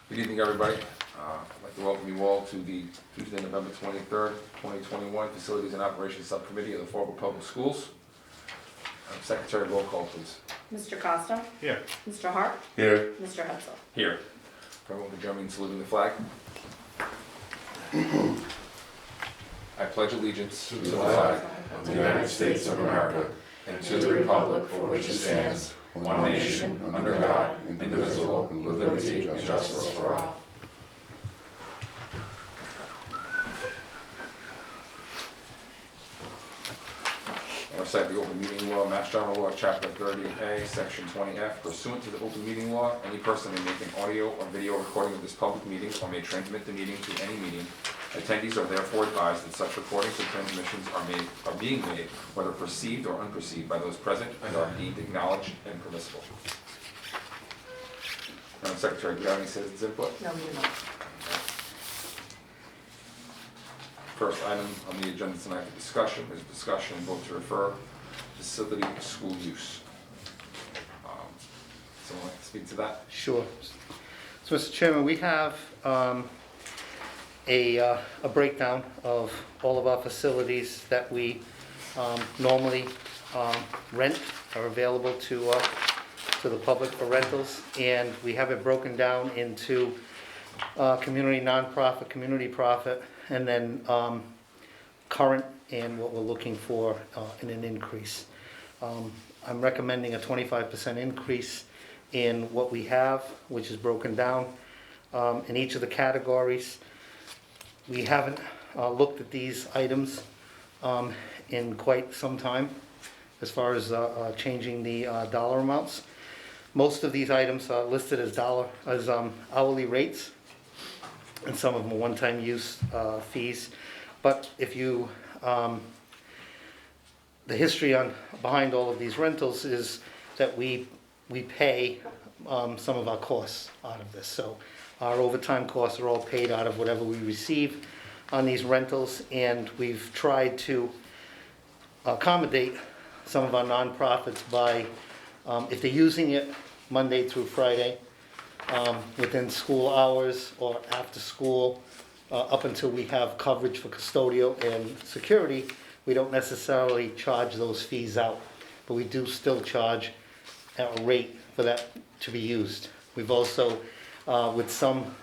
Good evening, everybody. I'd like to welcome you all to the Tuesday, November 23rd, 2021 Facilities and Operations Subcommittee of the Fall River Public Schools. Secretary, roll call, please. Mr. Costa? Here. Mr. Hart? Here. Mr. Hudson? Here. Everyone can join me in saluting the flag. I pledge allegiance to the flag of the United States of America and to the republic for which it stands, one nation, under God, indivisible, with liberty and justice for all. I recite the Open Meeting Law, Mass General Law, Chapter 30A, Section 20F. Pursuant to the Open Meeting Law, any person may make an audio or video recording of this public meeting or may transmit the meeting to any meeting. Attendees are therefore advised that such recordings and transmissions are being made, whether perceived or unperceived, by those present and are deemed acknowledged and permissible. Madam Secretary, do you have any citizens' input? No, we do not. First item on the agenda tonight for discussion is discussion and vote to refer facility to school use. Someone like to speak to that? Sure. So, Mr. Chairman, we have a breakdown of all of our facilities that we normally rent, are available to the public for rentals, and we have it broken down into community nonprofit, community profit, and then current and what we're looking for in an increase. I'm recommending a 25% increase in what we have, which is broken down in each of the categories. We haven't looked at these items in quite some time as far as changing the dollar amounts. Most of these items are listed as hourly rates, and some of them are one-time use fees. But if you, the history behind all of these rentals is that we pay some of our costs out of this. So our overtime costs are all paid out of whatever we receive on these rentals, and we've tried to accommodate some of our nonprofits by, if they're using it Monday through Friday, within school hours or after school, up until we have coverage for custodial and security, we don't necessarily charge those fees out, but we do still charge a rate for that to be used. We've also, with some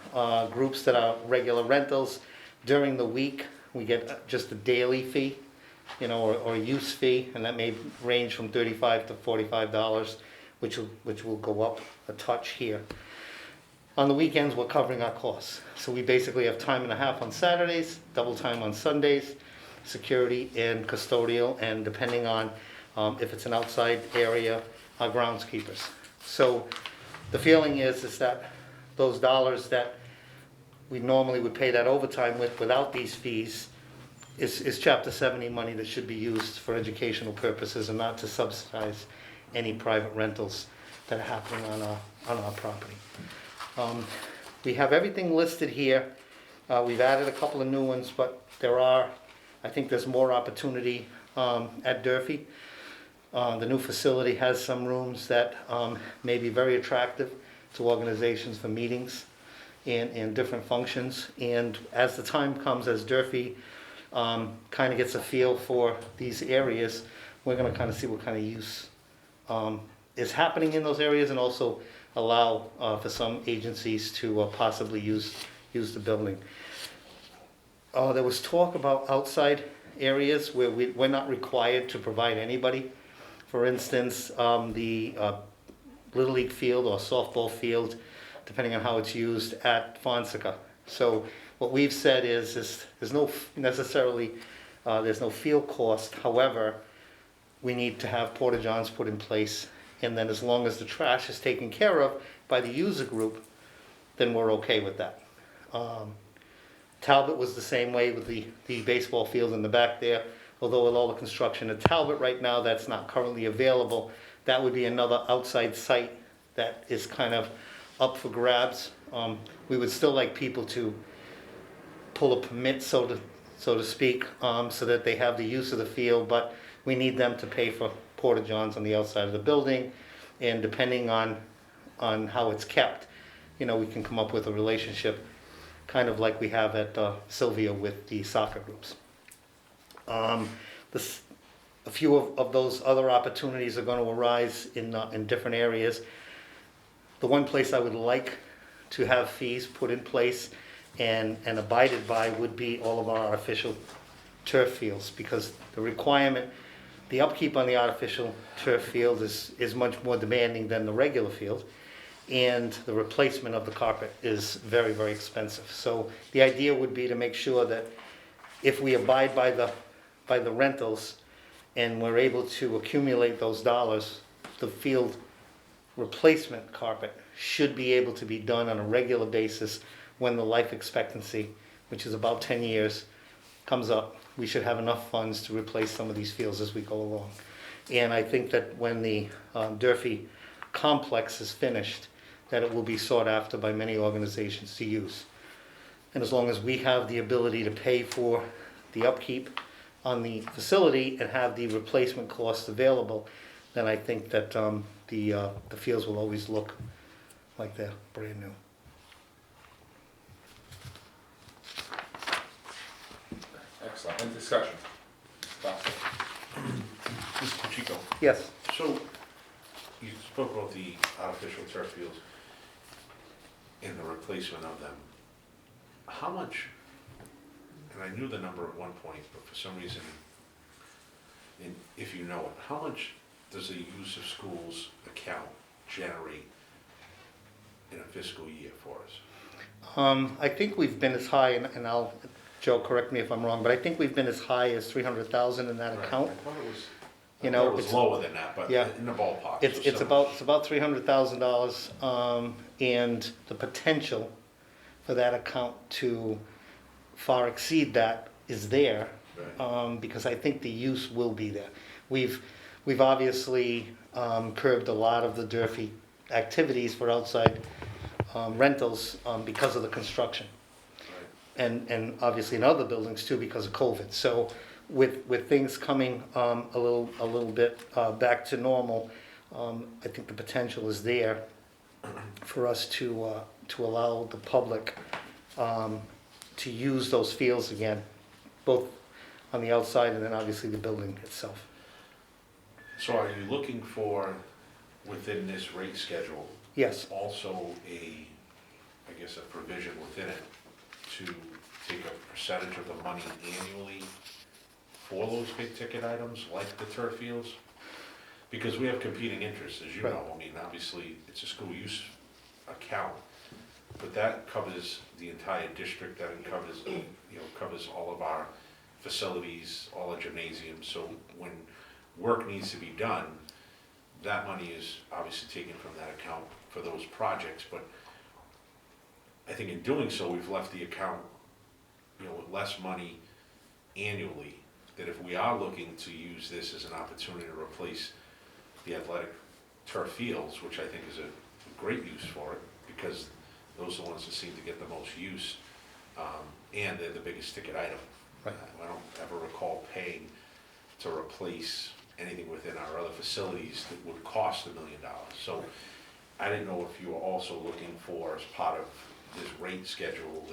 groups that are regular rentals, during the week, we get just a daily fee, or a use fee, and that may range from $35 to $45, which will go up a touch here. On the weekends, we're covering our costs. So we basically have time and a half on Saturdays, double time on Sundays, security and custodial, and depending on if it's an outside area, our groundskeepers. So the feeling is that those dollars that we normally would pay that overtime without these fees is Chapter 70 money that should be used for educational purposes and not to subsidize any private rentals that are happening on our property. We have everything listed here. We've added a couple of new ones, but I think there's more opportunity at Durfee. The new facility has some rooms that may be very attractive to organizations for meetings and different functions. And as the time comes, as Durfee kind of gets a feel for these areas, we're going to kind of see what kind of use is happening in those areas, and also allow for some agencies to possibly use the building. There was talk about outside areas where we're not required to provide anybody. For instance, the Little League field or softball field, depending on how it's used at Fonseca. So what we've said is there's no field cost. However, we need to have porta-johns put in place, and then as long as the trash is taken care of by the user group, then we're okay with that. Talbot was the same way with the baseball field in the back there. Although with all the construction at Talbot right now, that's not currently available. That would be another outside site that is kind of up for grabs. We would still like people to pull a permit, so to speak, so that they have the use of the field, but we need them to pay for porta-johns on the outside of the building, and depending on how it's kept, we can come up with a relationship, kind of like we have at Sylvia with the soccer groups. This, a few of those other opportunities are going to arise in different areas. The one place I would like to have fees put in place and abided by would be all of our artificial turf fields, because the requirement, the upkeep on the artificial turf field is much more demanding than the regular field, and the replacement of the carpet is very, very expensive. So the idea would be to make sure that if we abide by the rentals and we're able to accumulate those dollars, the field replacement carpet should be able to be done on a regular basis when the life expectancy, which is about 10 years, comes up. We should have enough funds to replace some of these fields as we go along. And I think that when the Durfee complex is finished, that it will be sought after by many organizations to use. And as long as we have the ability to pay for the upkeep on the facility and have the replacement costs available, then I think that the fields will always look like they're brand new. Excellent. Any discussion? Dr. Mr. Pacheco, Yes. so you spoke about the artificial turf fields and the replacement of them. How much, and I knew the number at one point, but for some reason, and if you know it, how much does the use of schools account generate in a fiscal year for us? I think we've been as high, and Joe, correct me if I'm wrong, but I think we've been as high as 300,000 in that Right. account. I thought it was, You I know, thought it was it's- lower than that, but yeah. in the ballpark. It's about $300,000, and the potential for that account to far exceed that is there, Right. because I think the use will be there. We've obviously curbed a lot of the Durfee activities for outside rentals because of the construction, Right. and obviously in other buildings too because of COVID. So with things coming a little bit back to normal, I think the potential is there for us to allow the public to use those fields again, both on the outside and then obviously the building itself. So are you looking for, within this rate schedule, Yes, also a provision within it to take a percentage of the money annually for those big ticket items like the turf fields? Because we have competing interests, as you Right. know. I mean, obviously, it's a school use account, but that covers the entire district, that covers, covers all of our facilities, all our gymnasiums. So when work needs to be done, that money is obviously taken from that account for those projects, but I think in doing so, we've left the account, with less money annually, that if we are looking to use this as an opportunity to replace the athletic turf fields, which I think is a great use for it, because those are the ones that seem to get the most use, and they're the biggest ticket item. Right. I don't ever recall paying to replace anything within our other facilities that would cost $1 million. So I didn't know if you were also looking for, as part of this rate schedule,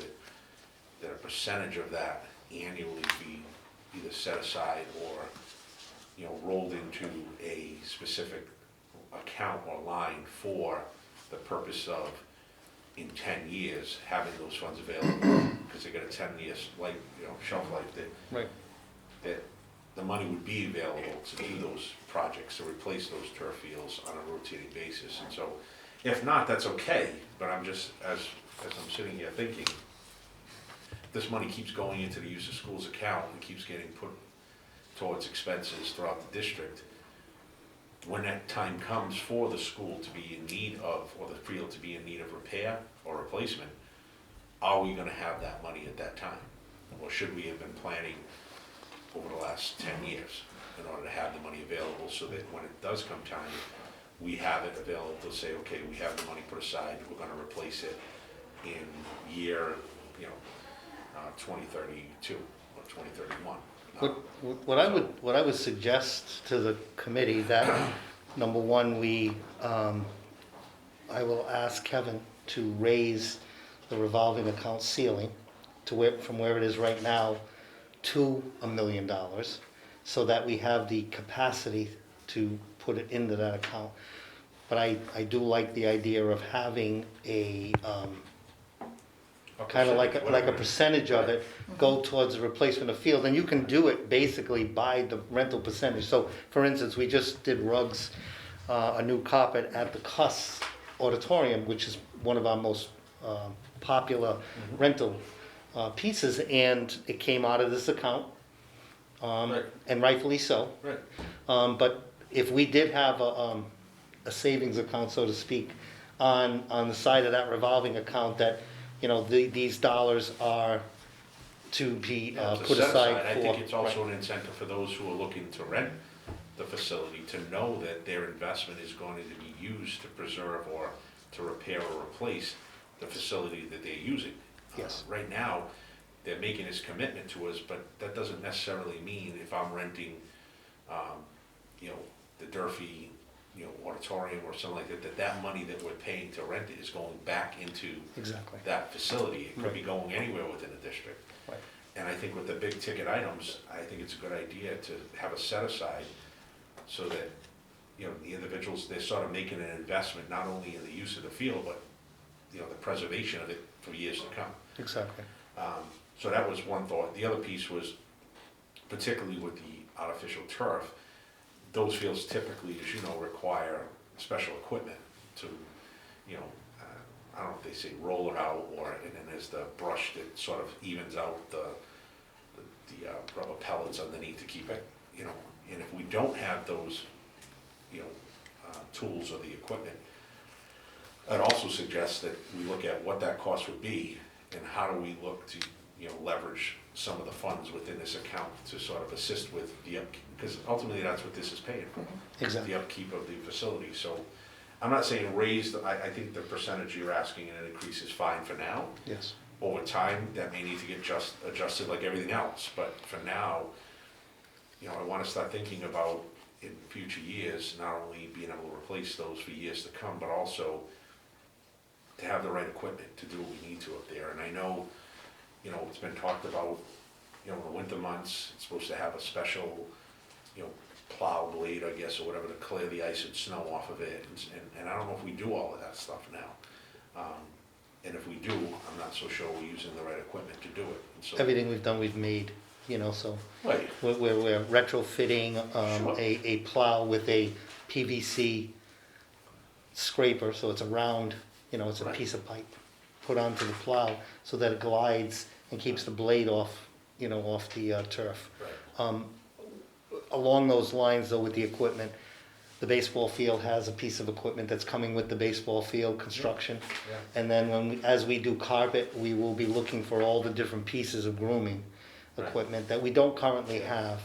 that a percentage of that annually be either set aside or, rolled into a specific account or line for the purpose of, in 10 years, having those funds available, because they got a 10-year shelf life, right. that the money would be available to do those projects, to replace those turf fields on a rotating basis. And so, if not, that's okay, but I'm just, as I'm sitting here thinking, this money keeps going into the use of schools account and keeps getting put towards expenses throughout the district. When that time comes for the school to be in need of, or the field to be in need of repair or replacement, are we gonna have that money at that time? Or should we have been planning over the last 10 years in order to have the money available, so that when it does come time, we have it available to say, okay, we have the money put aside, we're gonna replace it in year, 2032 or 2031. What I would suggest to the committee, that number one, I will ask Kevin to raise the revolving account ceiling to where, from where it is right now, to $1 million, so that we have the capacity to put it into that account. But I do like the idea of having a, kind of like a percentage of it go towards the replacement of field, and you can do it basically by the rental percentage. So, for instance, we just did rugs, a new carpet at the Cuss Auditorium, which is one of our most popular rental pieces, and it came out of this account, Right. and rightfully so. Right. But if we did have a savings account, so to speak, on the side of that revolving account, that, you know, these dollars are to be Yeah, it's a put set aside for. I think it's also an incentive for those who are looking to rent the facility to know that their investment is going to be used to preserve or to repair or replace the facility that they're using. Yes. Right now, they're making this commitment to us, but that doesn't necessarily mean if I'm renting, you know, the Durfee, you know, auditorium or something like that, that money that we're paying to rent it is going back into Exactly. that facility. It could be Right. going anywhere within the district. Right. And I think with the big ticket items, I think it's a good idea to have a set aside so that, you know, the individuals, they're sort of making an investment not only in the use of the field, but, you know, the preservation of it for years to come. Exactly. So that was one thought. The other piece was, particularly with the artificial turf, those fields typically, as you know, require special equipment to, you know, I don't know if they say roll it out, or, and then there's the brush that sort of evens out the rubber pellets underneath to keep it, you know. And if we don't have those, you know, tools or the equipment, I'd also suggest that we look at what that cost would be and how do we look to, you know, leverage some of the funds within this account to sort of assist with the upkeep, because ultimately that's what this is paying for. Exactly. The upkeep of the facility. So I'm not saying raise, I think the percentage you're asking and an increase is fine for now. Yes. Over time, that may need to get adjusted like everything else, but for now, you know, I wanna start thinking about in future years, not only being able to replace those for years to come, but also to have the right equipment to do what we need to up there. And I know, you know, it's been talked about, you know, in the winter months, it's supposed to have a special, you know, plow blade, I guess, or whatever, to clear the ice and snow off of it. And I don't know if we do all of that stuff now. And if we do, I'm not so sure we're using the right equipment to do it. And so, Everything we've done, we've made, you know, so right, we're retrofitting Sure. a plow with a PVC scraper, so it's a round, you know, it's a Right. piece of pipe put onto the plow so that it glides and keeps the blade off, you know, off the turf. right, Along those lines, though, with the equipment, the baseball field has a piece of equipment that's coming with the baseball field construction. yeah. And then as we do carpet, we will be looking for all the different pieces of grooming Right. equipment that we don't currently have,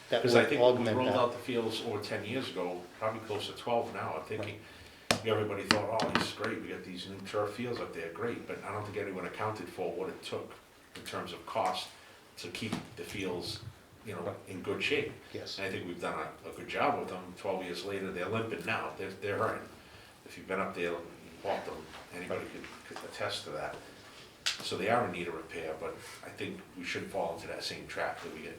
that Because I would think when we augment rolled that. out the fields over 10 years ago, probably close to 12 now, I'm thinking, everybody thought, oh, this is great, we got these new turf fields up there, great, but I don't think anyone accounted for what it took in terms of cost to keep the fields, you know, in good shape. Yes. And I think we've done a good job with them. 12 years later, they're limping now, they're hurting. If you've been up there and walked them, anybody could attest to that. So they are in need of repair, but I think we shouldn't fall into that same trap that we get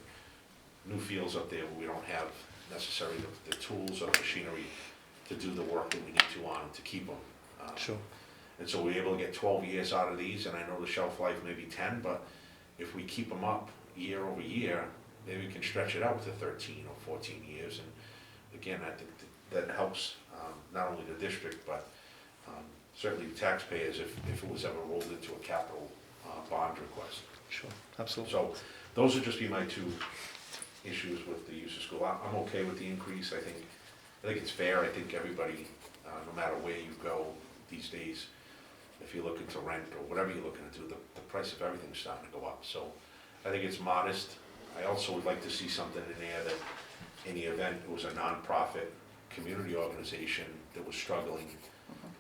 new fields up there where we don't have necessarily the tools or machinery to do the work that we need to on them to keep them. Sure. And so we're able to get 12 years out of these, and I know the shelf life may be 10, but if we keep them up year over year, maybe we can stretch it out to 13 or 14 years. And again, I think that helps not only the district, but certainly the taxpayers if it was ever rolled into a capital bond request. Sure, absolutely. So those would just be my two issues with the use of school. I'm okay with the increase. I think it's fair. I think everybody, no matter where you go these days, if you're looking to rent or whatever you're looking to do, the price of everything's starting to go up. So I think it's modest. I also would like to see something in there that in the event it was a nonprofit community organization that was struggling,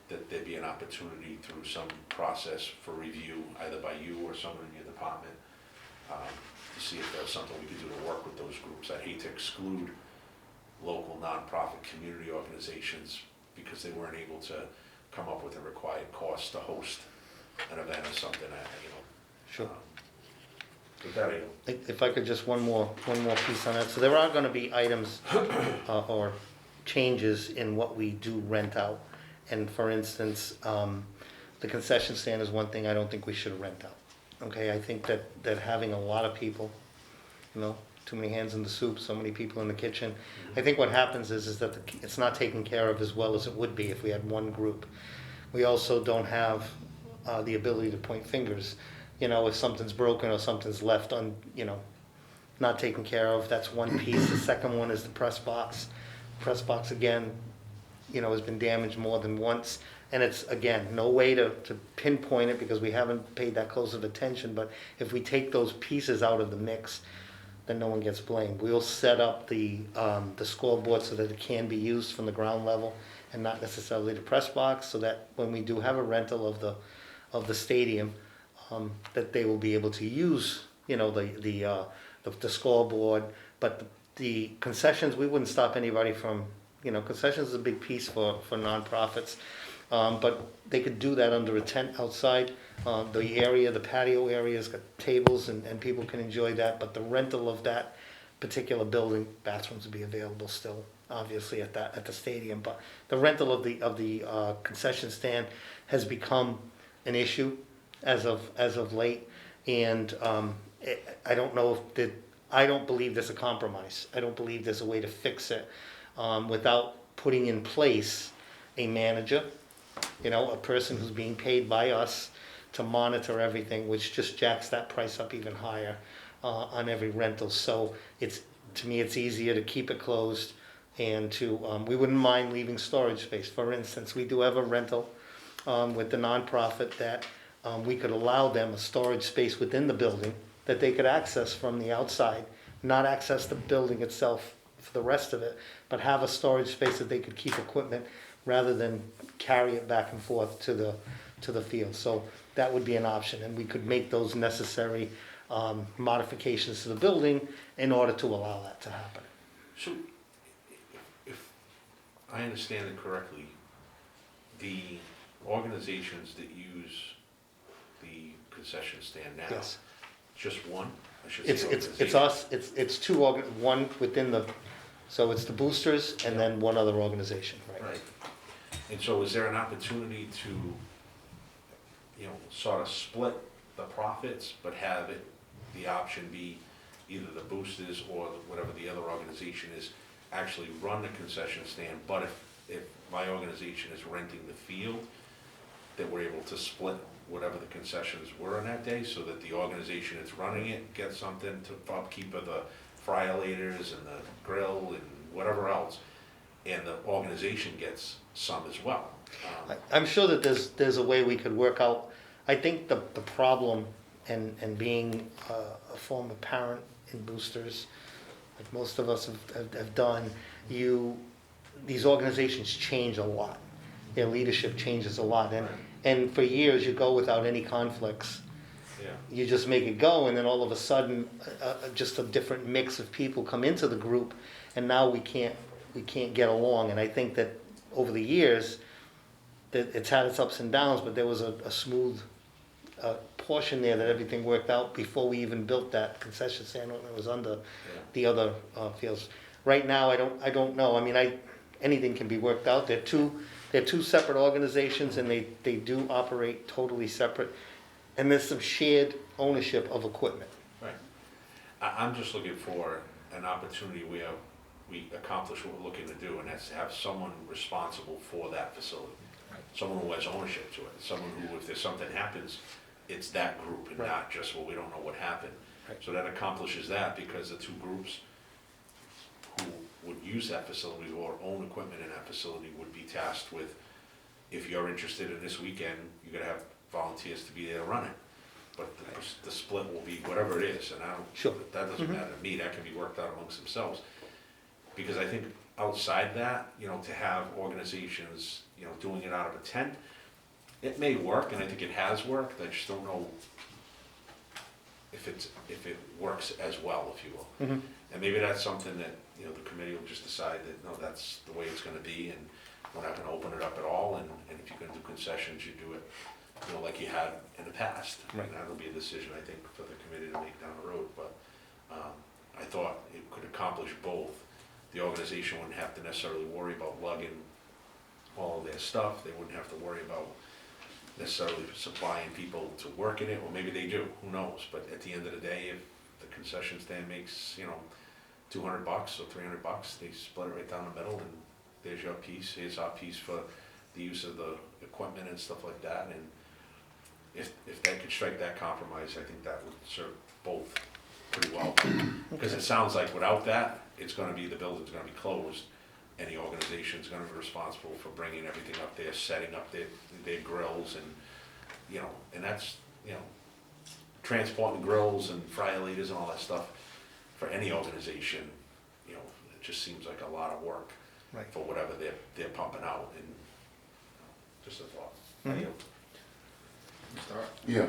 that there'd be an opportunity through some process for review, either by you or someone in your department, to see if there's something we could do to work with those groups. I'd hate to exclude local nonprofit community organizations because they weren't able to come up with a required cost to host an event or something, Sure. With that, I If I could just one more piece on that. So there are gonna be items or changes in what we do rent out. And for instance, the concession stand is one thing I don't think we should rent out. Okay, I think that having a lot of people, too many hands in the soup, so many people in the kitchen. I think what happens is that it's not taken care of as well as it would be if we had one group. We also don't have the ability to point fingers. If something's broken or something's left not taken care of, that's one piece. The second one is the press box. Press box, again, has been damaged more than once. And it's, again, no way to pinpoint it because we haven't paid that close of attention. But if we take those pieces out of the mix, then no one gets blamed. We'll set up the scoreboard so that it can be used from the ground level and not necessarily the press box, so that when we do have a rental of the stadium, that they will be able to use, the scoreboard. But the concessions, we wouldn't stop anybody from, concessions is a big piece for nonprofits. But they could do that under a tent outside. The patio area's got tables and people can enjoy that. But the rental of that particular building, bathrooms would be available still, obviously at the stadium. But the rental of the concession stand has become an issue as of late, and I don't know I don't believe there's a compromise. I don't believe there's a way to fix it without putting in place a manager, a person who's being paid by us to monitor everything, which just jacks that price up even higher on every rental. So to me it's easier to keep it closed, and we wouldn't mind leaving storage space. For instance, we do have a rental with the nonprofit that we could allow them a storage space within the building that they could access from the outside, not access the building itself for the rest of it, but have a storage space that they could keep equipment rather than carry it back and forth to the field. So that would be an option, and we could make those necessary modifications to the building in order to allow that to happen. So, if I understand it correctly, the organizations that use the concession stand now, Yes. just one? I should It's say us, it's two, one within so it's the boosters and then one other organization, right? Right. And so is there an opportunity to, sort of split the profits, but have the option be either the boosters or whatever the other organization is, actually run the concession stand, but if my organization is renting the field, that we're able to split whatever the concessions were on that day, so that the organization that's running it gets something to upkeep of the friolators and the grill and whatever else, and the organization gets some as well. I'm sure that there's a way we could work out. I think the problem, and being a former parent in boosters, like most of us have done, these organizations change a lot. Their leadership changes a lot, and for years you go without any conflicts. Yeah. You just make it go, and then all of a sudden, just a different mix of people come into the group, and now we can't get along. And I think that over the years, that it's had its ups and downs, but there was a smooth portion there that everything worked out before we even built that concession stand when it was under the other fields. Right now, I don't know. I mean, anything can be worked out. They're two separate organizations, and they do operate totally separate. And there's some shared ownership of equipment. Right. I'm just looking for an opportunity where we accomplish what we're looking to do, and that's to have someone responsible for that facility. Right. Someone who has ownership to it. Someone who, if there's something happens, it's that group and Right. not just, well, we don't know what happened. Right. So that accomplishes that, because the two groups who would use that facility or own equipment in that facility would be tasked with, if you're interested in this weekend, you're gonna have volunteers to be there to run it. But the split will be whatever it is, and Sure. that doesn't matter to me, that can be worked out amongst themselves. Because I think outside that, to have organizations, doing it out of a tent, it may work, and I think it has worked. I just don't know if it works as well, if you will. Mm-hmm. And maybe that's something that, the committee will just decide that, no, that's the way it's gonna be, and we're not gonna open it up at all, and if you're gonna do concessions, you do it, you know, like you had in the past. Right. And that'll be a decision, I think, for the committee to make down the road, but, I thought it could accomplish both. The organization wouldn't have to necessarily worry about lugging all of their stuff, they wouldn't have to worry about necessarily supplying people to work in it, or maybe they do, who knows? But at the end of the day, if the concession stand makes, you know, $200 or $300, they split it right down the middle, and there's your piece, here's our piece for the use of the equipment and stuff like that, and if they could strike that compromise, I think that would serve both pretty well. Because it sounds like without that, it's gonna be, the building's gonna be closed, and the organization's gonna be responsible for bringing everything up there, setting up their grills, and, you know, and that's, you know, transporting grills and fryer leaders and all that stuff, for any organization, you know, it just seems like a lot of work Right. for whatever they're pumping out, and, you know, just a thought. Mhm. You know, Start. Yeah,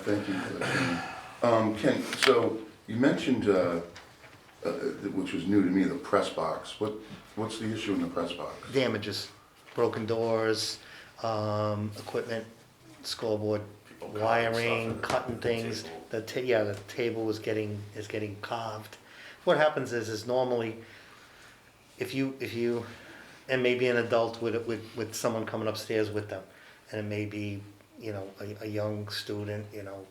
thank you for that. Ken, so you mentioned, which was new to me, the press box. What's the issue in the press box? Damages, broken doors, equipment, scoreboard, People cutting wiring, stuff cutting at the things. table. The table is getting carved. What happens is normally, if you, and maybe an adult with someone coming upstairs with them, and it may be, you know, a young student, you know,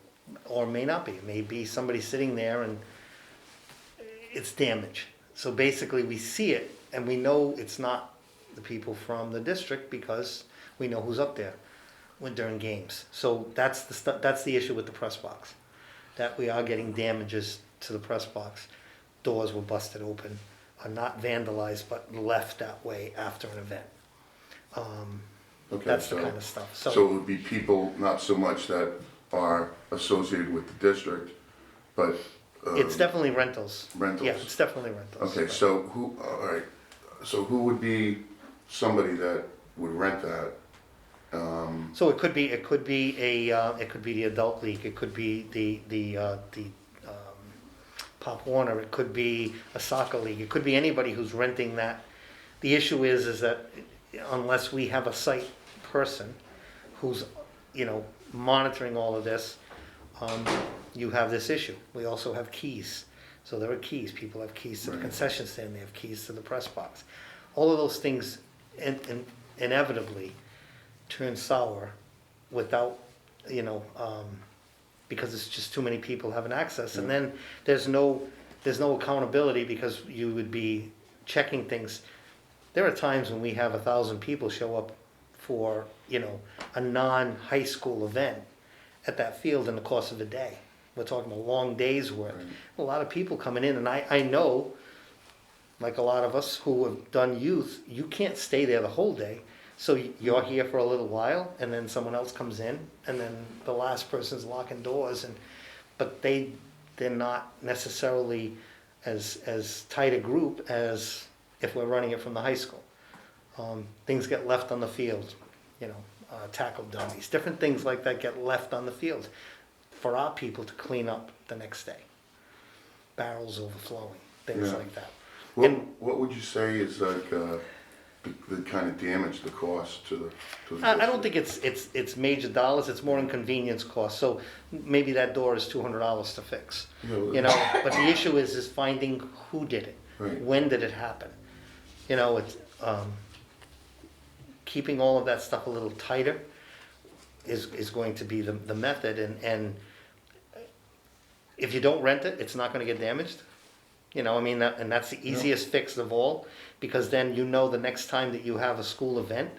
or it may not be. It may be somebody sitting there and it's damage. So basically, we see it, and we know it's not the people from the district because we know who's up there during games. So that's the issue with the press box, that we are getting damages to the press box. Doors were busted open, are not vandalized, but left that way after an event. Okay, That's the kind of stuff. So it would be people, not so much that are associated with the district, but. It's definitely rentals. Rentals. Yeah, it's definitely rentals. Okay, so all right, so who would be somebody that would rent that? So it could be the adult league, it could be the Pop Warner, it could be a soccer league, it could be anybody who's renting that. The issue is that unless we have a site person who's, you know, monitoring all of this, you have this issue. We also have keys. So there are keys. People have keys to the Right. concession stand. They have keys to the press box. All of those things inevitably turn sour without, you know, because it's just too many people having access. And then there's no accountability because you would be checking things. There are times when we have 1,000 people show up for, you know, a non-high school event at that field in the course of a day. We're talking a long day's work. Right. A lot of people coming in, and I know, like a lot of us who have done youth, you can't stay there the whole day. So you're here for a little while, and then someone else comes in, and then the last person's locking doors, but they're not necessarily as tight a group as if we're running it from the high school. Things get left on the field, you know, tackle dummies, different things like that get left on the field for our people to clean up the next day. Barrels overflowing, things Yeah. like that. What would you say is like the kind of damage, the cost to the I don't district? think it's major dollars, it's more inconvenience cost, so maybe that door is $200 to fix, you know, but the issue is finding who did it, Right. when did it happen? You know, it's, keeping all of that stuff a little tighter is going to be the method, and if you don't rent it, it's not gonna get damaged. You know, I mean, and that's the easiest fix of all, because then you know the next time that you have a school event,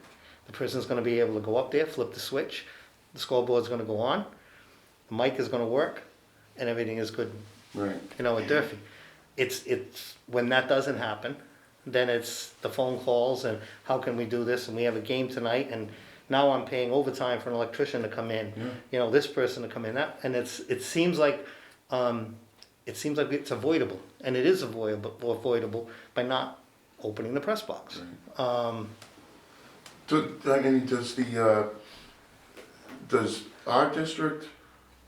the person's gonna be able to go up there, flip the switch, the scoreboard's gonna go on, the mic is gonna work, and everything is good, Right, you know, at Durfee. It's, when that doesn't happen, then it's the phone calls and how can we do this, and we have a game tonight, and now I'm paying overtime for an electrician to come in, Yeah. you know, this person to come in, that, and it seems like it's avoidable, and it is avoidable by not opening the press box. right. I mean, does our district,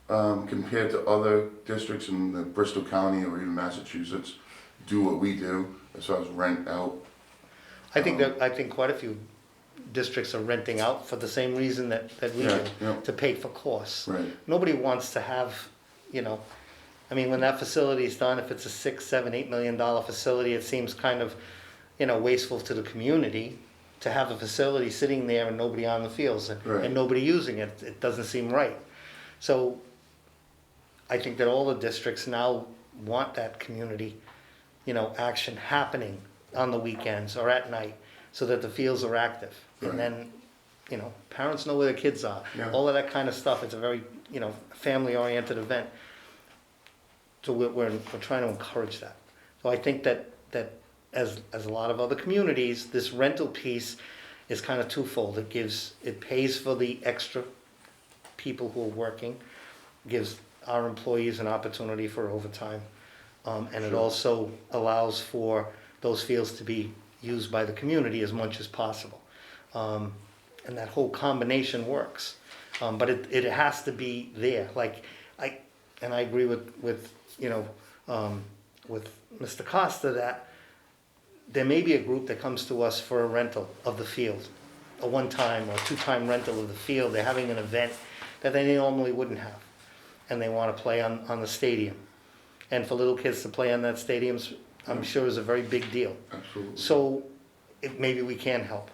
compared to other districts in the Bristol County or even Massachusetts, do what we do as far as rent out? I think quite a few districts are renting out for the same reason that we Yeah, do, yeah. to pay for costs. Right. Nobody wants to have, you know, I mean, when that facility's done, if it's a $6, $7, $8 million facility, it seems kind of, you know, wasteful to the community to have a facility sitting there and nobody on the fields Right. and nobody using it. It doesn't seem right. So I think that all the districts now want that community, you know, action happening on the weekends or at night so that the fields are active. Right. And then, you know, parents know where their kids are. Yeah. All of that kind of stuff. It's a very, you know, family-oriented event. So we're trying to encourage that. So I think that as a lot of other communities, this rental piece is kind of twofold. It pays for the extra people who are working, gives our employees an opportunity for overtime, and it Sure. also allows for those fields to be used by the community as much as possible. And that whole combination works. But it has to be there. Like, I agree with you know, with Mr. Costa that there may be a group that comes to us for a rental of the field, a one-time or two-time rental of the field. They're having an event that they normally wouldn't have, and they want to play on the stadium. And for little kids to play on that stadium, I'm sure is a very big deal. Absolutely. So maybe we can help.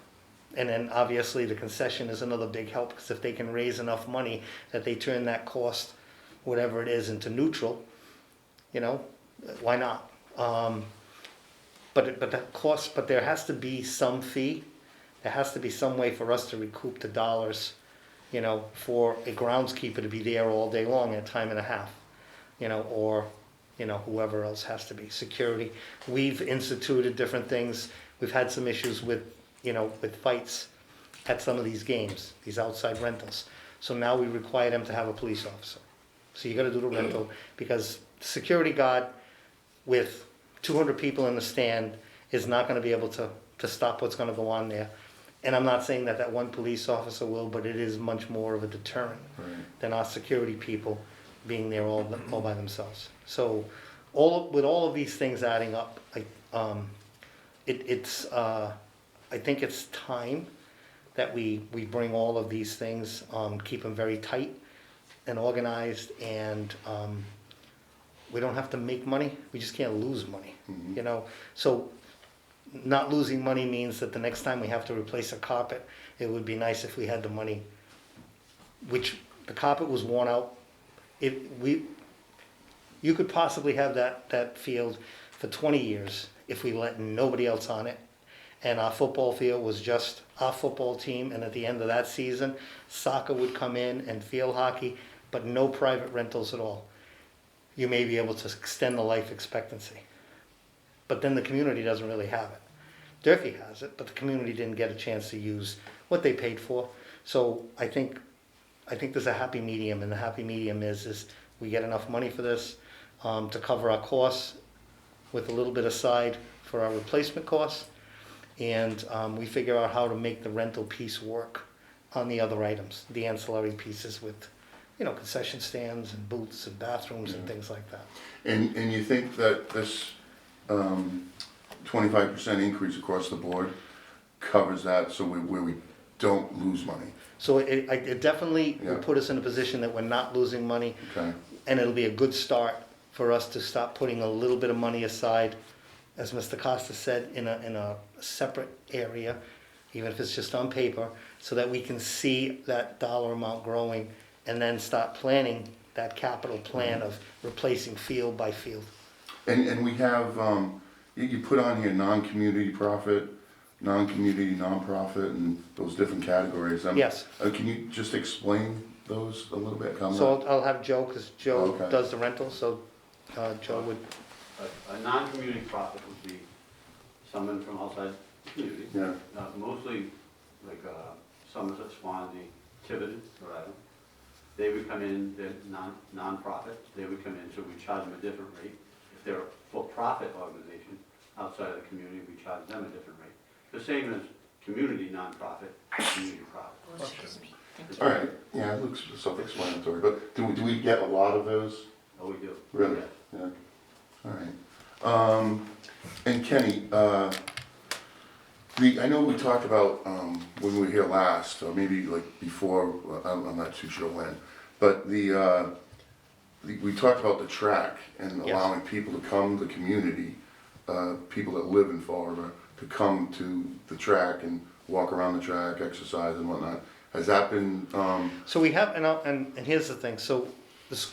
And then obviously the concession is another big help, because if they can raise enough money that they turn that cost, whatever it is, into neutral, you know, why not? But the cost, but there has to be some fee. There has to be some way for us to recoup the dollars, you know, for a groundskeeper to be there all day long at time and a half, you know, or, you know, whoever else has to be. Security. We've instituted different things. We've had some issues with, you know, with fights at some of these games, these outside rentals. So now we require them to have a police officer. So you gotta do the rental, because security guard with 200 people in the stand is not gonna be able to stop what's gonna go on there. And I'm not saying that one police officer will, but it is much more of a deterrent Right. than our security people being there all by themselves. So with all of these things adding up, I think it's time that we bring all of these things, keep them very tight and organized, and we don't have to make money, we just can't lose money, you know? So not losing money means that the next time we have to replace a carpet, it would be nice if we had the money, which the carpet was worn out. You could possibly have that field for 20 years if we let nobody else on it. And our football field was just our football team, and at the end of that season, soccer would come in and field hockey, but no private rentals at all. You may be able to extend the life expectancy. But then the community doesn't really have it. Durfee has it, but the community didn't get a chance to use what they paid for. So I think there's a happy medium, and the happy medium is we get enough money for this to cover our costs, with a little bit aside for our replacement costs, and we figure out how to make the rental piece work on the other items, the ancillary pieces with, you know, concession stands and booths and bathrooms and things like that. And you think that this 25% increase across the board covers that, so where we don't lose money? So it definitely will Yeah. put us in a position that we're not losing money, Okay. and it'll be a good start for us to stop putting a little bit of money aside, as Mr. Costa said, in a separate area, even if it's just on paper, so that we can see that dollar amount growing, and then start planning that capital plan of replacing field by field. And we have, you put on here non-community profit, non-community nonprofit, and those different categories. Yes. Can you just explain those a little bit? So I'll have Joe, because Joe Okay. does the rental, so Joe would, A non-community profit would be someone from outside the community. Yeah. Mostly like Somerset, Swansea, Tiverton, Rhode Island. They would come in, they're non-profit, they would come in, so we charge them a different rate. If they're a for-profit organization outside of the community, we charge them a different rate. The same as community non-profit, community profit. All right, yeah, it looks self-explanatory, but do we get a lot of those? Oh, we do. Really? Yes. Yeah. All right. And Kenny, I know we talked about, when we were here last, or maybe like before, I'm not too sure when, but we talked about the track and Yes. allowing people to come, the community, people that live in Fall River, to come to the track and walk around the track, exercise and whatnot. Has that been, So we have, and here's the thing, so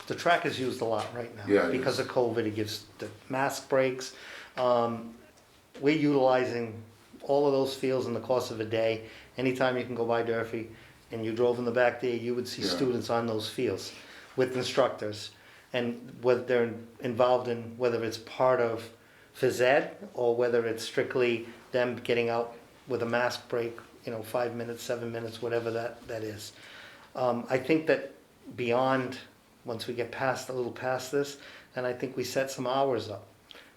the track is used a lot right now. Yeah, it Because is. of COVID, it gives the mask breaks. We're utilizing all of those fields in the course of a day. Anytime you can go by Durfee and you drove in the back there, you would see Yeah. students on those fields with instructors. And whether they're involved in, whether it's part of phys ed or whether it's strictly them getting out with a mask break, 5 minutes, 7 minutes, whatever that is. I think that beyond, once we get a little past this, then I think we set some hours up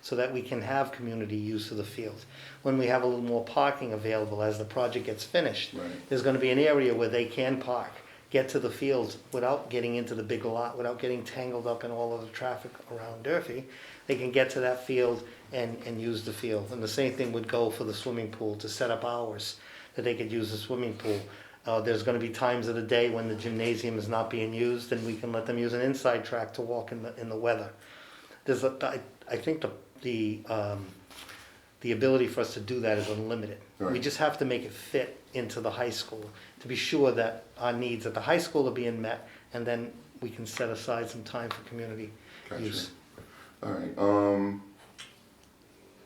so that we can have community use of the field. When we have a little more parking available as the project gets finished, Right. there's gonna be an area where they can park, get to the fields without getting into the big lot, without getting tangled up in all of the traffic around Durfee. They can get to that field and use the field. And the same thing would go for the swimming pool, to set up hours that they could use the swimming pool. There's gonna be times of the day when the gymnasium is not being used, and we can let them use an inside track to walk in the weather. I think the ability for us to do that is unlimited. We Right. just have to make it fit into the high school, to be sure that our needs at the high school are being met, and then we can set aside some time for community Gotcha. use. all right,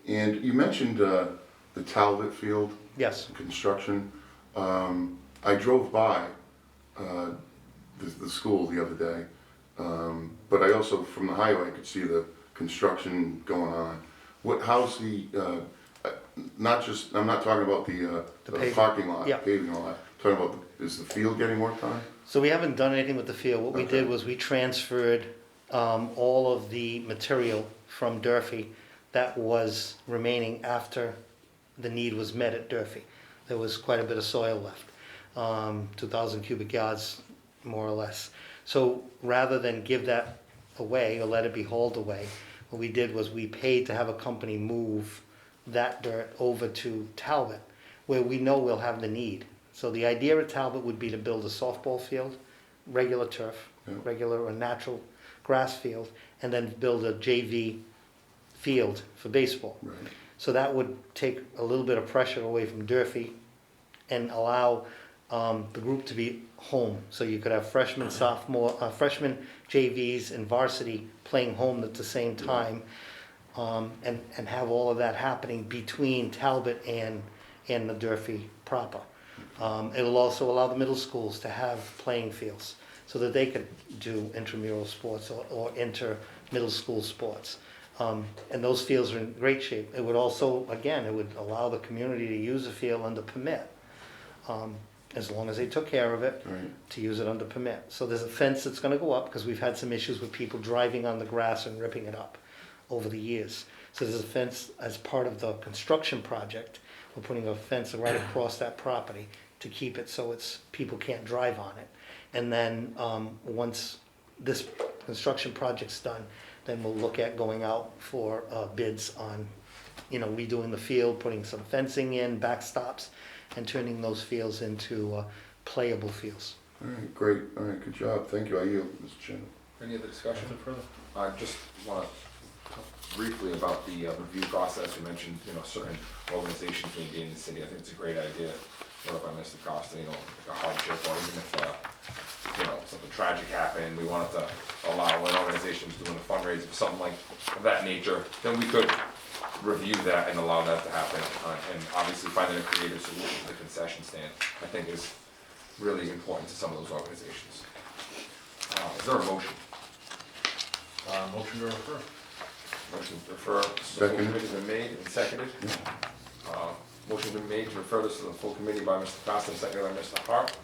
and you mentioned, the Talbot Field Yes, construction. I drove by, the school the other day, but I also, from the highway, could see the construction going on. How's the, not just, I'm not talking about the paving. parking lot, Yeah. paving all that, talking about, is the field getting worked on? so we haven't done anything with the field. What we Okay. did was we transferred all of the material from Durfee that was remaining after the need was met at Durfee. There was quite a bit of soil left, 2,000 cubic yards, more or less. So rather than give that away or let it be hauled away, what we did was we paid to have a company move that dirt over to Talbot, where we know we'll have the need. So the idea at Talbot would be to build a softball field, regular turf, Yeah. regular or natural grass field, and then build a JV field for baseball. Right, So that would take a little bit of pressure away from Durfee and allow the group to be home. So you could have freshmen, freshman JVs and varsity playing home at the same time, and have all of that happening between Talbot and the Durfee proper. It'll also allow the middle schools to have playing fields so that they could do intramural sports or inter-middle school sports. And those fields are in great shape. It would also, again, it would allow the community to use the field under permit, as long as they took care of it, right, to use it under permit. So there's a fence that's gonna go up, because we've had some issues with people driving on the grass and ripping it up over the years. So there's a fence as part of the construction project. We're putting a fence right across that property to keep it so people can't drive on it. And then, once this construction project's done, then we'll look at going out for bids on, redoing the field, putting some fencing in, backstops, and turning those fields into playable fields. all right, great, all right, good job, thank you, I yield, Mr. Chairman. Any other discussion? Nothing further? I just want to talk briefly about the review process. You mentioned, certain organizations being in the city. I think it's a great idea. What if I missed the cost, like a hardship, or even if, something tragic happened, we wanted to allow an organization doing a fundraiser for something like of that nature, then we could review that and allow that to happen. And obviously finding a creative solution to the concession stand, I think is really important to some of those organizations. Is there a motion? Motion to refer. Motion to refer to the full Second. committee has been made and seconded. Motion been made to refer this to the full committee by Mr. Costa, seconded by Mr. Hart.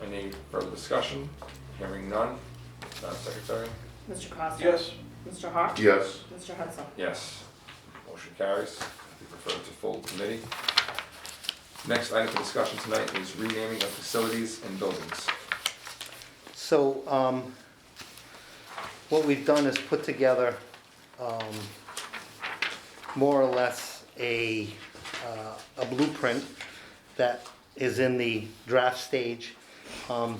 Any further discussion? Hearing none. Madam Secretary? Mr. Costa? Yes. Mr. Hart? Yes, Mr. Hudson? Yes. Motion carries. Be referred to full committee. Next item for discussion tonight is renaming of facilities and buildings. So, what we've done is put together, more or less a blueprint that is in the draft stage.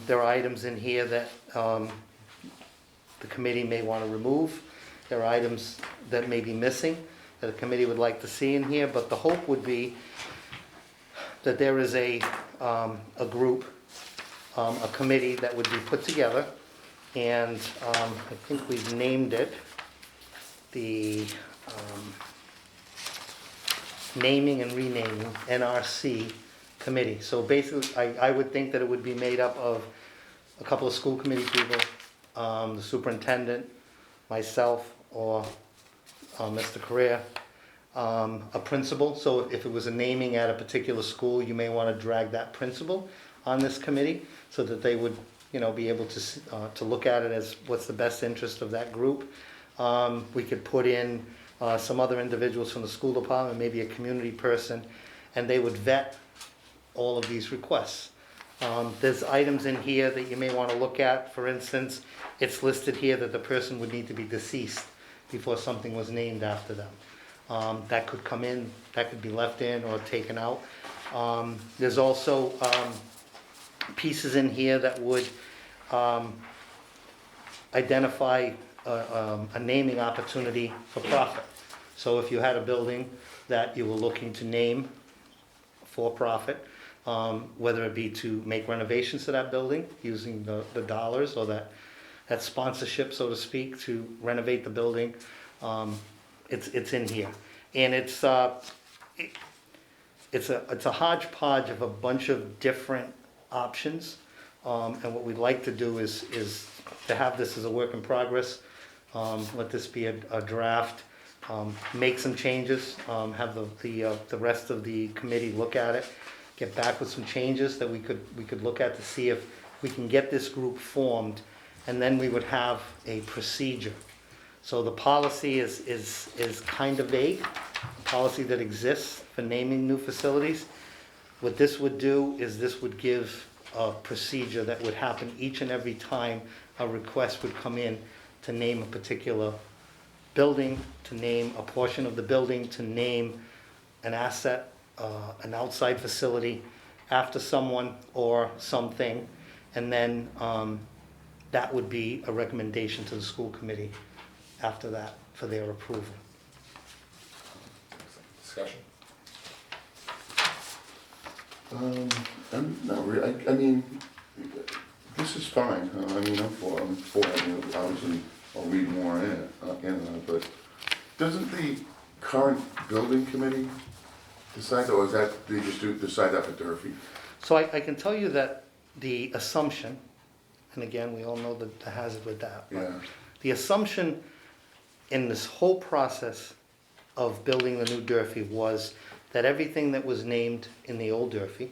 There are items in here that the committee may want to remove. There are items that may be missing that the committee would like to see in here, but the hope would be that there is a group, a committee that would be put together, and I think we've named it the Naming and Renaming NRC Committee. So basically, I would think that it would be made up of a couple of school committee people, the superintendent, myself, or Mr. Correa, a principal. So if it was a naming at a particular school, you may want to drag that principal on this committee so that they would, be able to look at it as what's the best interest of that group. We could put in some other individuals from the school department, maybe a community person, and they would vet all of these requests. There's items in here that you may want to look at. For instance, it's listed here that the person would need to be deceased before something was named after them. That could come in, that could be left in or taken out. There's also pieces in here that would identify a naming opportunity for profit. So if you had a building that you were looking to name for profit, whether it be to make renovations to that building using the dollars or that sponsorship, so to speak, to renovate the building, it's in here. And it's a hodgepodge of a bunch of different options. And what we'd like to do is to have this as a work in progress, let this be a draft, make some changes, have the rest of the committee look at it, get back with some changes that we could look at to see if we can get this group formed, and then we would have a procedure. So the policy is kind of vague, the policy that exists for naming new facilities. What this would do is this would give a procedure that would happen each and every time a request would come in to name a particular building, to name a portion of the building, to name an asset, an outside facility after someone or something, and then that would be a recommendation to the school committee after that for their approval. Discussion? I'm not really, I mean, this is fine. I'm for it. Obviously, I'll read more in it, but doesn't the current building committee decide, or is that, they just decide that for Durfee? So I can tell you that the assumption, and again, we all know the hazard with that, but Yeah. the assumption in this whole process of building the new Durfee was that everything that was named in the old Durfee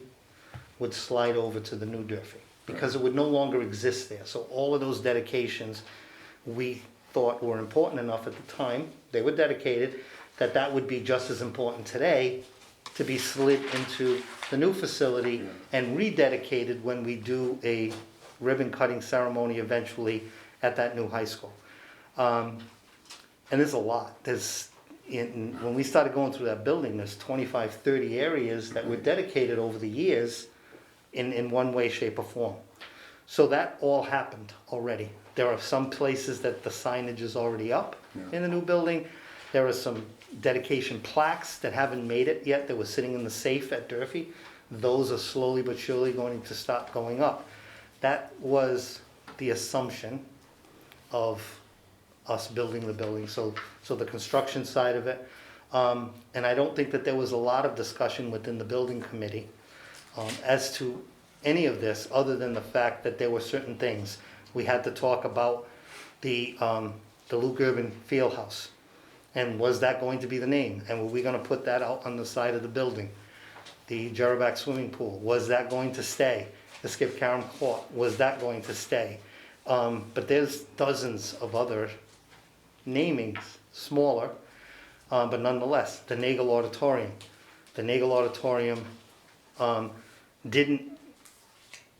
would slide over to the new Durfee, because it would no longer exist there. So all of those dedications we thought were important enough at the time, they were dedicated, that would be just as important today to be slid into the new facility and rededicated when we do a ribbon cutting ceremony eventually at that new high school. And there's a lot. When we started going through that building, there's 25, 30 areas that were dedicated over the years in one way, shape, or form. So that all happened already. There are some places that the signage is already up in the new building. There are some dedication plaques that haven't made it yet, that were sitting in the safe at Durfee. Those are slowly but surely going to start going up. That was the assumption of us building the building, so the construction side of it. And I don't think that there was a lot of discussion within the building committee as to any of this, other than the fact that there were certain things. We had to talk about the Luke Urban Fieldhouse, and was that going to be the name? And were we gonna put that out on the side of the building? The Jerriback swimming pool, was that going to stay? The Skip Karam Court, was that going to stay? But there's dozens of other namings, smaller, but nonetheless, the Nagel Auditorium. The Nagel Auditorium didn't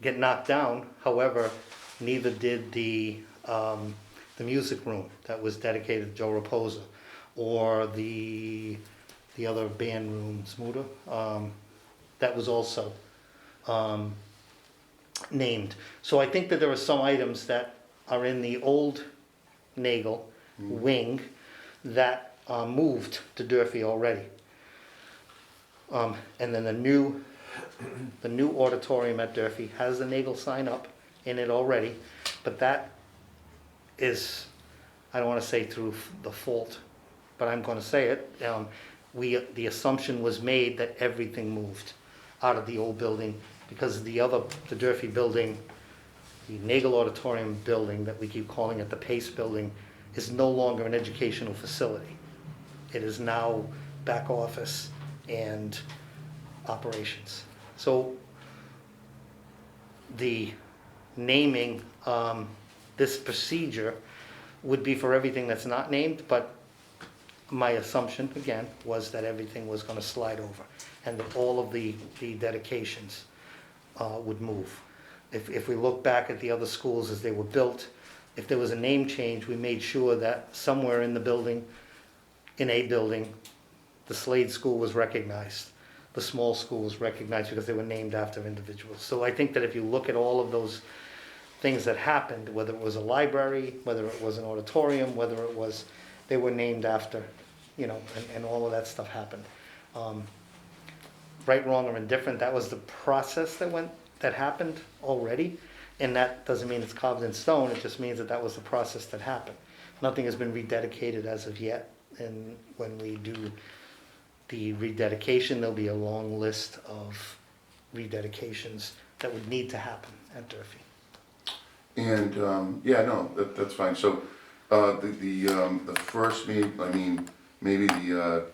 get knocked down, however, neither did the music room that was dedicated to Joe Raposa, or the the other band room, Smuda, that was also named. So I think that there are some items that are in the old Nagel wing that moved to Durfee already. And then the new auditorium at Durfee has the Nagel sign up in it already, but that is, I don't want to say through the fault, but I'm going to say it. The assumption was made that everything moved out of the old building because the Durfee building, the Nagel Auditorium building that we keep calling it the Pace building, is no longer an educational facility. It is now back office and operations. So the naming, this procedure would be for everything that's not named, but my assumption, again, was that everything was going to slide over and that all of the dedications would move. If we look back at the other schools as they were built, if there was a name change, we made sure that somewhere in the building, in a building, the Slade School was recognized. The small school was recognized because they were named after individuals. So I think that if you look at all of those things that happened, whether it was a library, whether it was an auditorium, whether it was, they were named after, and all of that stuff happened. Right, wrong, or indifferent, that was the process that happened already. And that doesn't mean it's carved in stone, it just means that was the process that happened. Nothing has been rededicated as of yet, and when we do the rededication, there'll be a long list of rededications that would need to happen at Durfee. And, that's fine. So, the first maybe the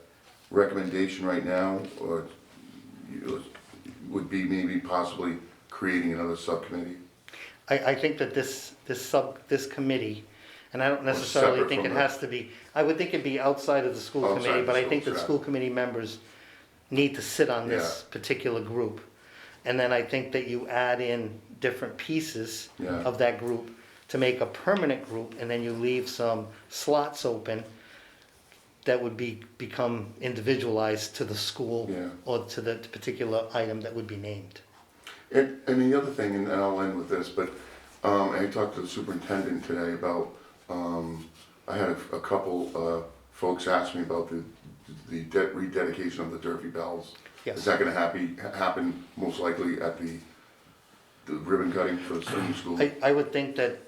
recommendation right now, or would be maybe possibly creating another subcommittee. I think that this committee, and I don't necessarily separate think it from has to be, I would think it'd be outside of the school Outside committee, the but I school, think that yeah. school committee members need to sit on this particular group. And then I think that you add in different pieces Yeah. of that group to make a permanent group, and then you leave some slots open that would become individualized to the school Yeah. or to the particular item that would be named. And the other thing, and I'll end with this, but I talked to the superintendent today about, I had a couple folks ask me about the rededication of the Durfee Bells. Yes. Is that gonna happen most likely at the ribbon cutting for the swimming school? I would think that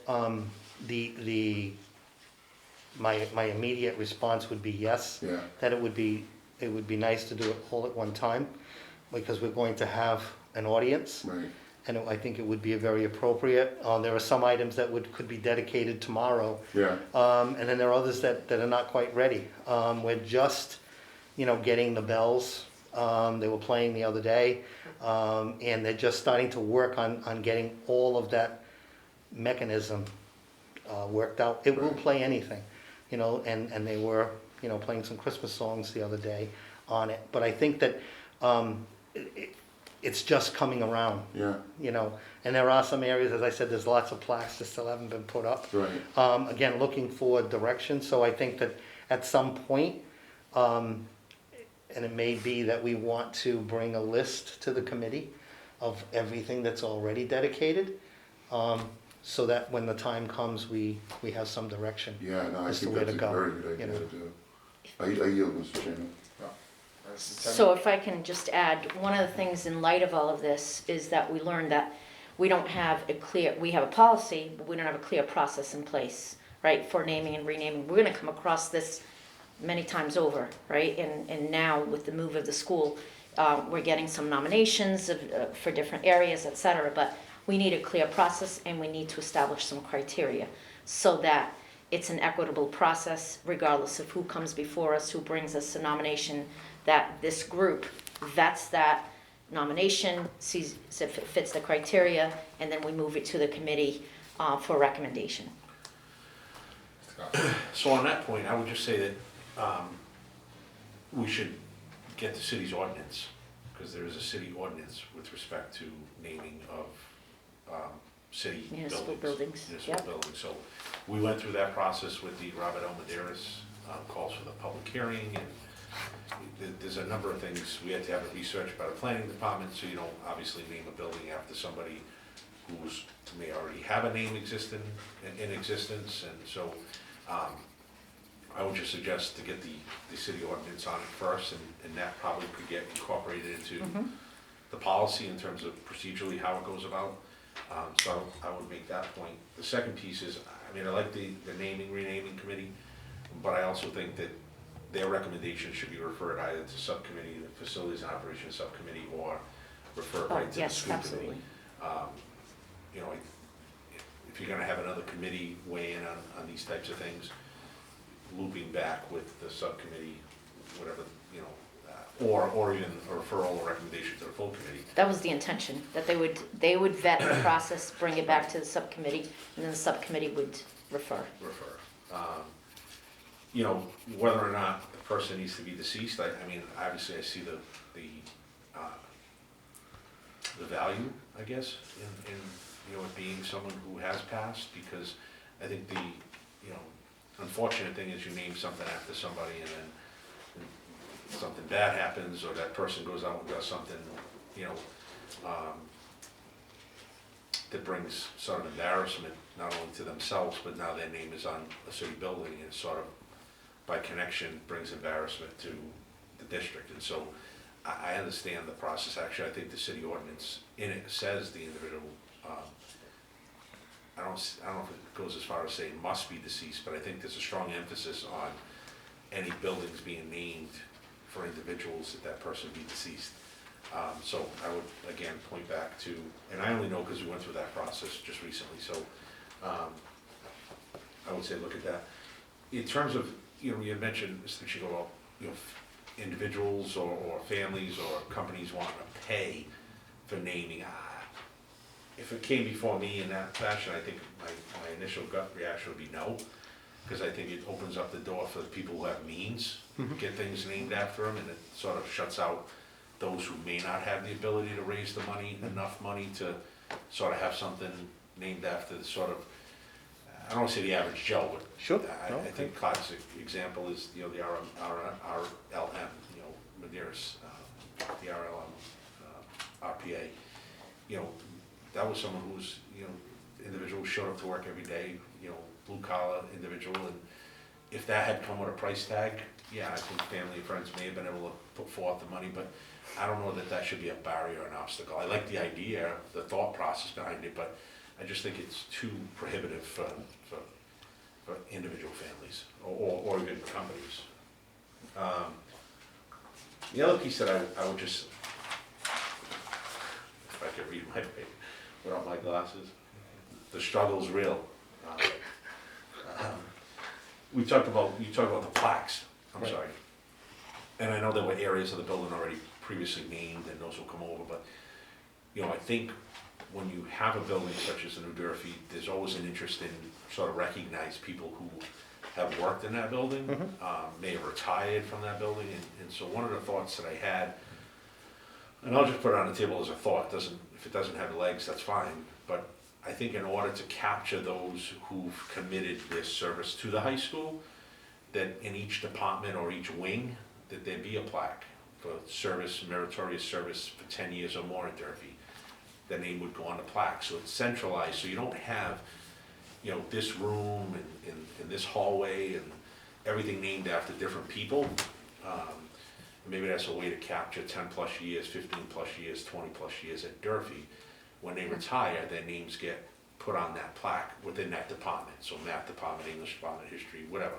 my immediate response would be yes. Yeah. That it would be nice to do it all at one time, because we're going to have an audience. Right, And I think it would be very appropriate. There are some items that could be dedicated tomorrow. yeah, And then there are others that are not quite ready. We're just, getting the bells. They were playing the other day. And they're just starting to work on getting all of that mechanism worked out. It will play anything, and they were, playing some Christmas songs the other day on it. But I think that it's just coming around. yeah, And there are some areas, as I said, there's lots of plaques that still haven't been put up. right, Again, looking for direction, so I think that at some point, and it may be that we want to bring a list to the committee of everything that's already dedicated, so that when the time comes, we have some direction. yeah, no, I As to think where that's to a go, very good idea you know. to do. I yield, Mr. Chairman. So if I can just add, one of the things in light of all of this is that we learned that we don't have we have a policy, but we don't have a clear process in place, right, for naming and renaming. We're gonna come across this many times over, right? And now with the move of the school, we're getting some nominations for different areas, et cetera, but we need a clear process and we need to establish some criteria so that it's an equitable process regardless of who comes before us, who brings us a nomination, that this group vets that nomination, sees if it fits the criteria, and then we move it to the committee for recommendation. So on that point, I would just say that we should get the city's ordinance, because there is a city ordinance with respect to naming of city Municipal buildings, Municipal yep. buildings. So we went through that process with the Robert L. Maderas, calls for the public hearing, and there's a number of things, we had to have a research by the planning department, so you don't obviously name a building after somebody who's, may already have a name in existence, and so, I would just suggest to get the city ordinance on it first, and that probably could get incorporated into the policy in terms of procedurally how it goes about. So I would make that point. The second piece is, I mean, I like the renaming committee, but I also think that their recommendation should be referred either to subcommittee, the facilities and operations subcommittee, or refer Oh, right to the yes, school absolutely. committee. You know, if you're gonna have another committee weigh in on these types of things, looping back with the subcommittee, whatever, you know, or even a referral or recommendation to the full committee. That was the intention, that they would vet the process, bring it back to the subcommittee, and then the subcommittee would refer. You know, whether or not the person needs to be deceased, I mean, obviously I see the value, I guess, in, you know, it being someone who has passed, because I think the, you know, unfortunate thing is you name something after somebody and then something bad happens, or that person goes out and does something, you know, that brings sort of embarrassment, not only to themselves, but now their name is on a city building, and sort of, by connection, brings embarrassment to the district. And so I understand the process. Actually, I think the city ordinance in it says the individual, I don't know if it goes as far as saying must be deceased, but I think there's a strong emphasis on any buildings being named for individuals that person be deceased. So I would, again, point back to, and I only know because we went through that process just recently, so I would say look at that. In terms of, you know, you had mentioned, Mr. Chico, about, you know, individuals or families or companies wanting to pay for naming. If it came before me in that fashion, I think my initial gut reaction would be no, because I think it opens up the door for the people who have means, get things named after them, and it sort of shuts out those who may not have the ability to raise the money, enough money to sort of have something named after the sort of, I don't want to say the average Joe, but Sure. I think classic example is, you know, the RLM, you know, Madeira's, the RLM, RPA, you know, that was someone who was, you know, individual who showed up to work every day, you know, blue collar individual, and if that had come with a price tag, yeah, I think family and friends may have been able to put forth the money, but I don't know that that should be a barrier or an obstacle. I like the idea, the thought process behind it, but I just think it's too prohibitive for individual families or even companies. The other piece that I would just, if I could read my paper without my glasses, the struggle's real. You talked about the plaques, I'm sorry. And I know there were areas of the building already previously named, and those will come over, but, you know, I think when you have a building such as the New Durfee, there's always an interest in sort of recognize people who have worked in that building, may have retired from that building, and so one of the thoughts that I had, and I'll just put it on the table as a thought, if it doesn't have legs, that's fine, but I think in order to capture those who've committed their service to the high school, that in each department or each wing, that there be a plaque for service, meritorious service for 10 years or more at Durfee. The name would go on the plaque, so it's centralized, so you don't have, you know, this room and this hallway and everything named after different people. Maybe that's a way to capture 10 plus years, 15 plus years, 20 plus years at Durfee. When they retire, their names get put on that plaque within that department, so math department, English department, history, whatever.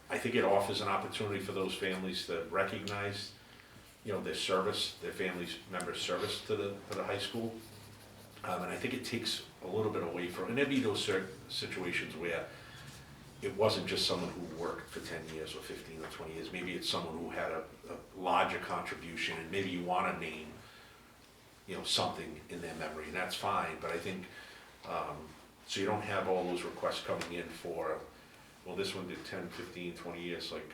I think it offers an opportunity for those families to recognize, you know, their service, their family's members' service to the high school. And I think it takes a little bit away from, and there'd be those certain situations where it wasn't just someone who worked for 10 years or 15 or 20 years. Maybe it's someone who had a larger contribution, and maybe you want to name, you know, something in their memory, and that's fine. But I think, so you don't have all those requests coming in for, well, this one did 10, 15, 20 years, like,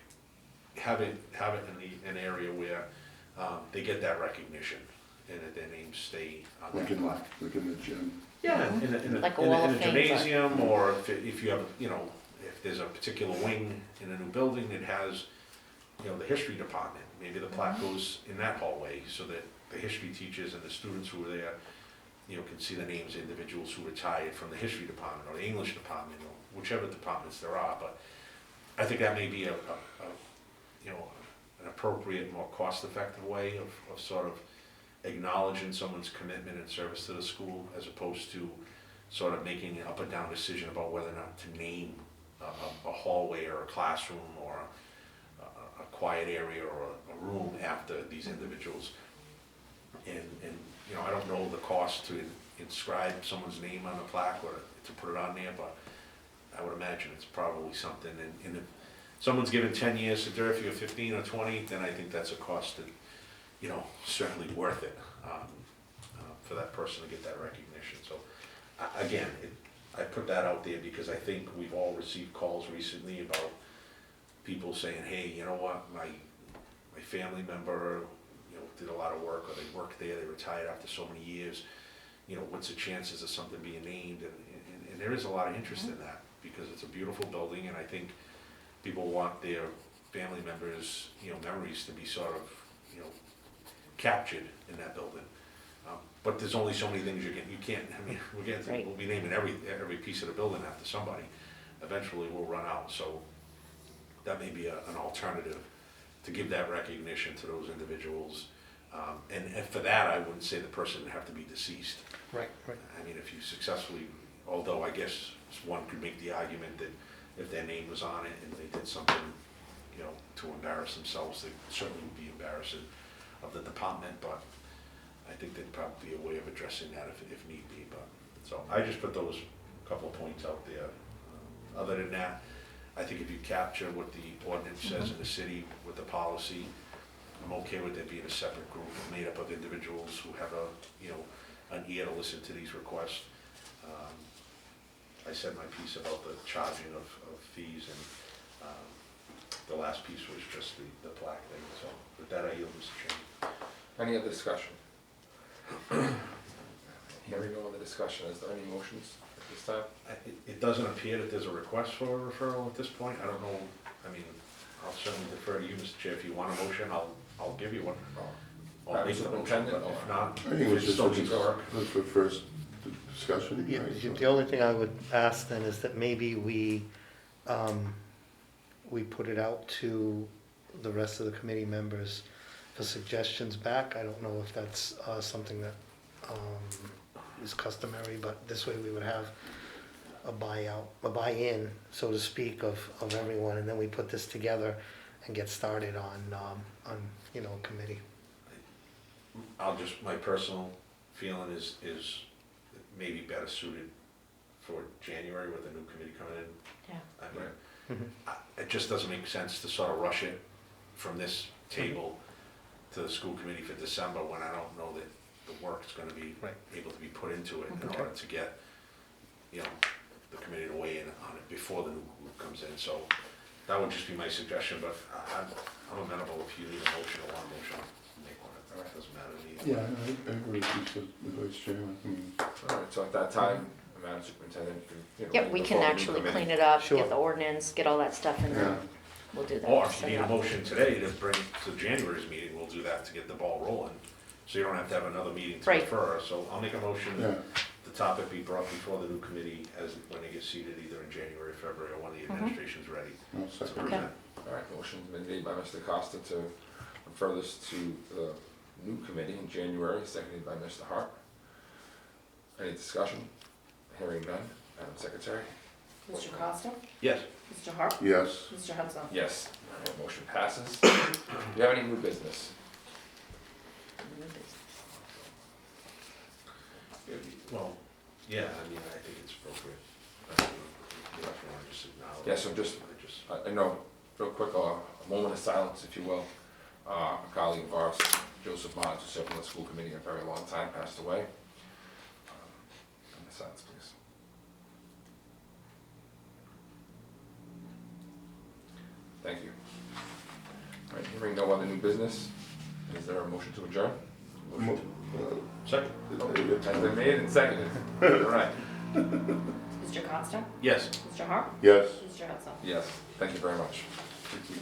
have it in an area where they get that recognition, and that their names stay on Like that in, plaque. like in the gym. Yeah, in Like a wall of a fame, gymnasium, or if you have, you know, if there's a particular wing in a new building that has, you know, the history department, maybe the plaque goes in that hallway so that the history teachers and the students who were there, you know, can see the names of individuals who retired from the history department or the English department, or whichever departments there are, but I think that may be a you know, an appropriate, more cost-effective way of sort of acknowledging someone's commitment and service to the school, as opposed to sort of making an up or down decision about whether or not to name a hallway or a classroom or a quiet area or a room after these individuals. And, you know, I don't know the cost to inscribe someone's name on the plaque or to put it on there, but I would imagine it's probably something, and if someone's given 10 years to Durfee or 15 or 20, then I think that's a cost that, you know, certainly worth it for that person to get that recognition. So, again, I put that out there because I think we've all received calls recently about people saying, hey, you know what, my family member, you know, did a lot of work, or they worked there, they retired after so many years, you know, what's the chances of something being named? And there is a lot of interest in that, because it's a beautiful building, and I think people want their family members, you know, memories to be sort of, you know, captured in that building. But there's only so many things you can't, I mean, we'll be naming every piece of the building after somebody. Eventually we'll run out, so that may be an alternative to give that recognition to those individuals. And for that, I wouldn't say the person would have to be deceased. Right. I mean, if you successfully, although I guess one could make the argument that if their name was on it and they did something, you know, to embarrass themselves, they certainly would be embarrassing of the department, but I think there'd probably be a way of addressing that if need be. But so I just put those couple of points out there. Other than that, I think if you capture what the ordinance says in the city with the policy, I'm okay with there being a separate group made up of individuals who have an ear to listen to these requests. I said my piece about the charging of fees, and the last piece was just the plaque thing. So with that, I yield, Mr. Chairman. Any other discussion? Hearing no other discussion, is there any motions at this time? It doesn't appear that there's a request for a referral at this point. I don't know, I mean, I'll certainly defer to you, Mr. Chair. If you want a motion, I'll give you one. I'll make the motion, but if not, I think it was it just still needs work. the first discussion. Yeah, right? So- the only thing I would ask then is that maybe we put it out to the rest of the committee members for suggestions back. I don't know if that's something that is customary, but this way we would have a buy-in, so to speak, of everyone, and then we put this together and get started on committee. My personal feeling is maybe better suited for January with a new committee coming in. Yeah. I mean, it just doesn't make sense to sort of rush it from this table to the school committee for December when I don't know that the work's gonna be able to be put into it in order to get, you know, the committee to weigh in on it before the new group comes in. So that would just be my suggestion, but I'm amenable if you need a motion or one motion, I'll make one. It doesn't matter to me. Yeah, I agree with you, the Vice Chairman. I mean, All right, so at that time, the Madam Superintendent can, you know. Yep, we can actually clean it up, get the ordinance, get all that stuff, and Yeah. then we'll do that. Or if you need a motion today to bring to January's meeting, we'll do that to get the ball rolling. So you don't have to have another meeting to Right. refer. So I'll make a motion Yeah. that the topic be brought before the new committee when they get seated, either in January, February, or when the administration's ready. I'll to second. present. All right, motion's been made by Mr. Costa to refer this to the new committee in January, seconded by Mr. Hart. Any discussion? Hearing none. Madam Secretary? Mr. Costa? Yes. Mr. Hart? Yes. Mr. Hudson? Yes. All right, motion passes. Do you have any new business? Well, yeah, I mean, I think it's appropriate. I mean, you have to just acknowledge. Yeah, so just, I know, real quick, a moment of silence, if you will. A colleague of ours, Joseph Mons, who served on the school committee a very long time, passed away. Moment of silence, please. Thank you. All right, hearing no other new business, is there a motion to adjourn? Second. Has been made and seconded. All right. Mr. Costa? Yes. Mr. Hart? Yes. Mr. Hudson? Yes, thank you very much. Thank you.